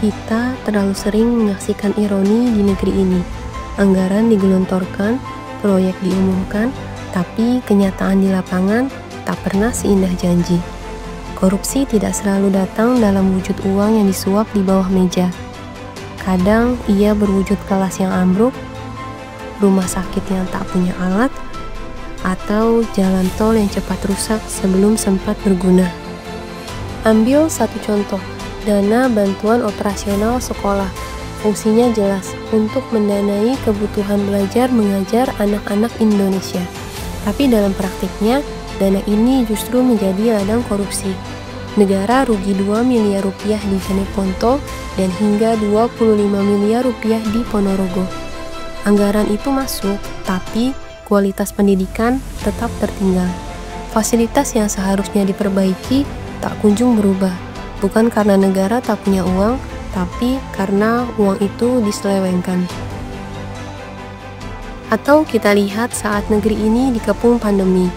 Kita terlalu sering menyaksikan ironi di negeri ini. Anggaran digelontorkan, proyek diumumkan, tapi kenyataan di lapangan tak pernah seindah janji. Korupsi tidak selalu datang dalam wujud uang yang disuap di bawah meja. Kadang ia berwujud kelas yang ambruk, rumah sakit yang tak punya alat, atau jalan tol yang cepat rusak sebelum sempat berguna. Ambil satu contoh, dana bantuan operasional sekolah. Fungsinya jelas, untuk mendanai kebutuhan belajar mengajar anak-anak Indonesia. Tapi dalam praktiknya, dana ini justru menjadi ladang korupsi. Negara rugi 2 miliar rupiah di Jeneponto dan hingga 25 miliar rupiah di Ponorogo. Anggaran itu masuk, tapi kualitas pendidikan tetap tertinggal. Fasilitas yang seharusnya diperbaiki tak kunjung berubah, bukan karena negara tak punya uang, tapi karena uang itu diselewengkan. Atau kita lihat saat negeri ini dikepung pandemi,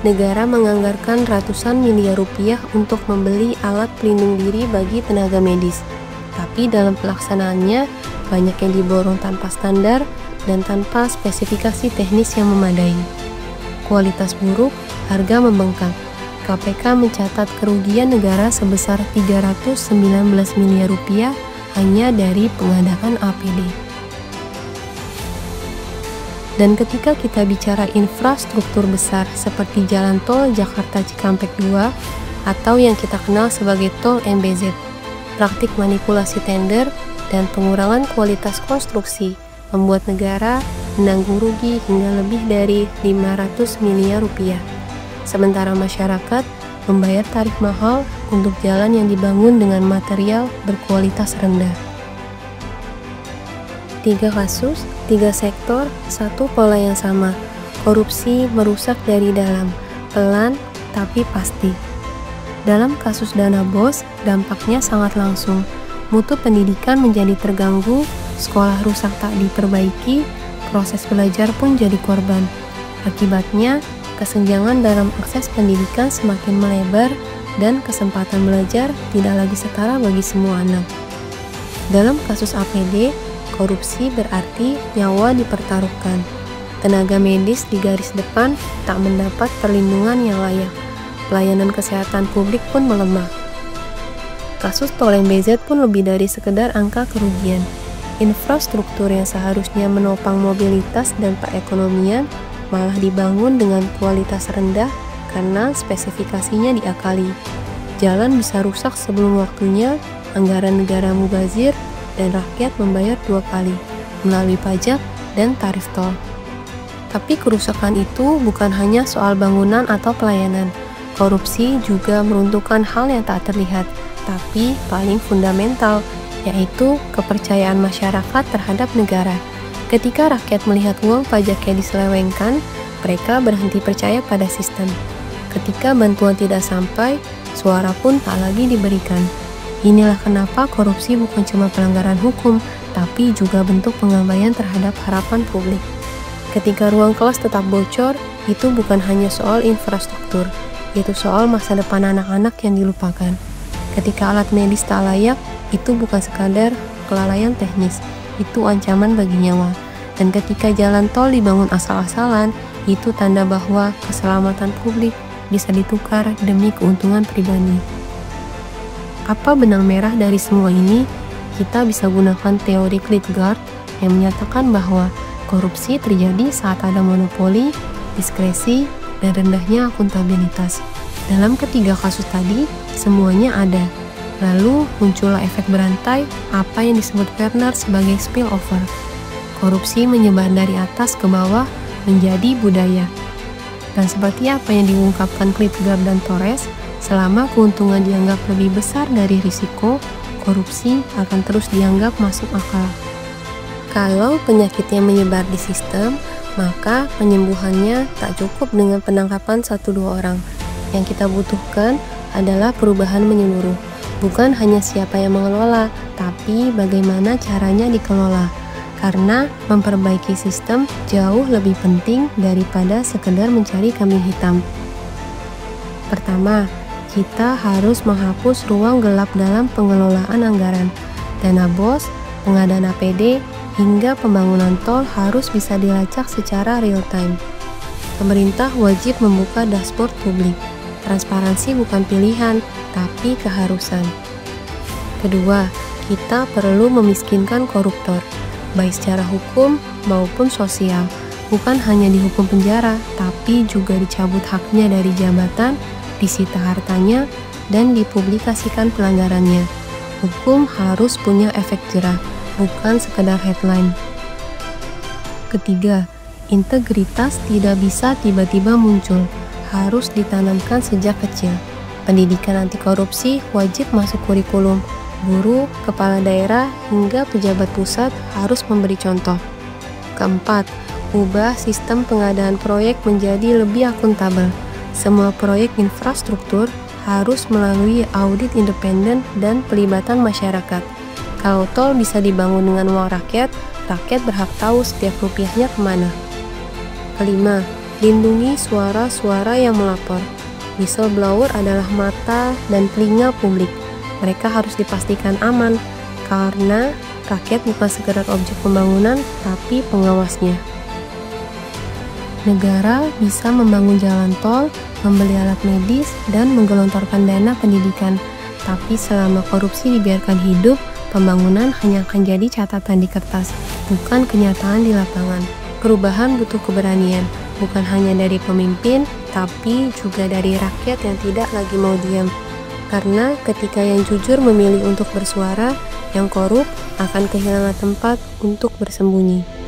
negara menganggarkan ratusan miliar rupiah untuk membeli alat pelindung diri bagi tenaga medis. Tapi dalam pelaksanaannya, banyak yang diborong tanpa standar dan tanpa spesifikasi teknis yang memadai. Kualitas buruk, harga membengkak. KPK mencatat kerugian negara sebesar 319 miliar rupiah hanya dari pengadaan APD. Dan ketika kita bicara infrastruktur besar seperti jalan tol Jakarta Cikampek 2 atau yang kita kenal sebagai tol MBZ, praktik manipulasi tender dan pengurangan kualitas konstruksi membuat negara menanggung rugi hingga lebih dari 500 miliar rupiah. Sementara masyarakat membayar tarif mahal untuk jalan yang dibangun dengan material berkualitas rendah. 3 kasus, 3 sektor, satu pola yang sama. Korupsi merusak dari dalam, pelan tapi pasti. Dalam kasus dana BOS, dampaknya sangat langsung. Mutu pendidikan menjadi terganggu, sekolah rusak tak diperbaiki, proses belajar pun jadi korban. Akibatnya, kesenjangan dalam akses pendidikan semakin melebar dan kesempatan belajar tidak lagi setara bagi semua anak. Dalam kasus APD, korupsi berarti nyawa dipertaruhkan. Tenaga medis di garis depan tak mendapat perlindungan yang layak. Pelayanan kesehatan publik pun melemah. Kasus tol MBZ pun lebih dari sekedar angka kerugian. Infrastruktur yang seharusnya menopang mobilitas dan perekonomian malah dibangun dengan kualitas rendah karena spesifikasinya diakali. Jalan bisa rusak sebelum waktunya, anggaran negara mubazir, dan rakyat membayar 2 kali, melalui pajak dan tarif tol. Tapi kerusakan itu bukan hanya soal bangunan atau pelayanan. Korupsi juga meruntuhkan hal yang tak terlihat, tapi paling fundamental, yaitu kepercayaan masyarakat terhadap negara. Ketika rakyat melihat uang pajaknya diselewengkan, mereka berhenti percaya pada sistem. Ketika bantuan tidak sampai, suara pun tak lagi diberikan. Inilah kenapa korupsi bukan cuma pelanggaran hukum, tapi juga bentuk pengabaian terhadap harapan publik. Ketika ruang kelas tetap bocor, itu bukan hanya soal infrastruktur, itu soal masa depan anak-anak yang dilupakan. Ketika alat medis tak layak, itu bukan sekadar kelalaian teknis, itu ancaman bagi nyawa. Dan ketika jalan tol dibangun asal-asalan, itu tanda bahwa keselamatan publik bisa ditukar demi keuntungan pribadi. Apa benang merah dari semua ini? Kita bisa gunakan teori Klitgard yang menyatakan bahwa korupsi terjadi saat ada monopoli, diskresi, dan rendahnya akuntabilitas. Dalam ketiga kasus tadi, semuanya ada. Lalu muncullah efek berantai, apa yang disebut Werner sebagai spillover. Korupsi menyebar dari atas ke bawah menjadi budaya. Dan seperti apa yang diungkapkan Klitgard dan Torres, selama keuntungan dianggap lebih besar dari risiko, korupsi akan terus dianggap masuk akal. Kalau penyakitnya menyebar di sistem, maka penyembuhannya tak cukup dengan penangkapan 1-2 orang. Yang kita butuhkan adalah perubahan menyeluruh. Bukan hanya siapa yang mengelola, tapi bagaimana caranya dikelola. Karena memperbaiki sistem jauh lebih penting daripada sekedar mencari kambing hitam. Pertama, kita harus menghapus ruang gelap dalam pengelolaan anggaran. dana BOS, pengadaan APD, hingga pembangunan tol harus bisa dilacak secara real time. Pemerintah wajib membuka dashboard publik. Transparansi bukan pilihan, tapi keharusan. Kedua, kita perlu memiskinkan koruptor, baik secara hukum maupun sosial. Bukan hanya dihukum penjara, tapi juga dicabut haknya dari jabatan, disita hartanya, dan dipublikasikan pelanggarannya. Hukum harus punya efek jerah, bukan sekedar headline. Ketiga, integritas tidak bisa tiba-tiba muncul, harus ditanamkan sejak kecil. Pendidikan anti korupsi wajib masuk kurikulum. Guru, kepala daerah, hingga pejabat pusat harus memberi contoh. Keempat, ubah sistem pengadaan proyek menjadi lebih akuntabel. Semua proyek infrastruktur harus melalui audit independen dan pelibatan masyarakat. Kalau tol bisa dibangun dengan uang rakyat, rakyat berhak tahu setiap rupiahnya kemana. Kelima, lindungi suara-suara yang melapor. Whistleblower adalah mata dan telinga publik. Mereka harus dipastikan aman, karena rakyat bukan sekedar objek pembangunan, tapi pengawasnya. Negara bisa membangun jalan tol, membeli alat medis, dan menggelontorkan dana pendidikan. Tapi selama korupsi dibiarkan hidup, pembangunan hanya akan jadi catatan di kertas, bukan kenyataan di lapangan. Perubahan butuh keberanian, bukan hanya dari pemimpin, tapi juga dari rakyat yang tidak lagi mau diam. Karena ketika yang jujur memilih untuk bersuara, yang korup akan kehilangan tempat untuk bersembunyi.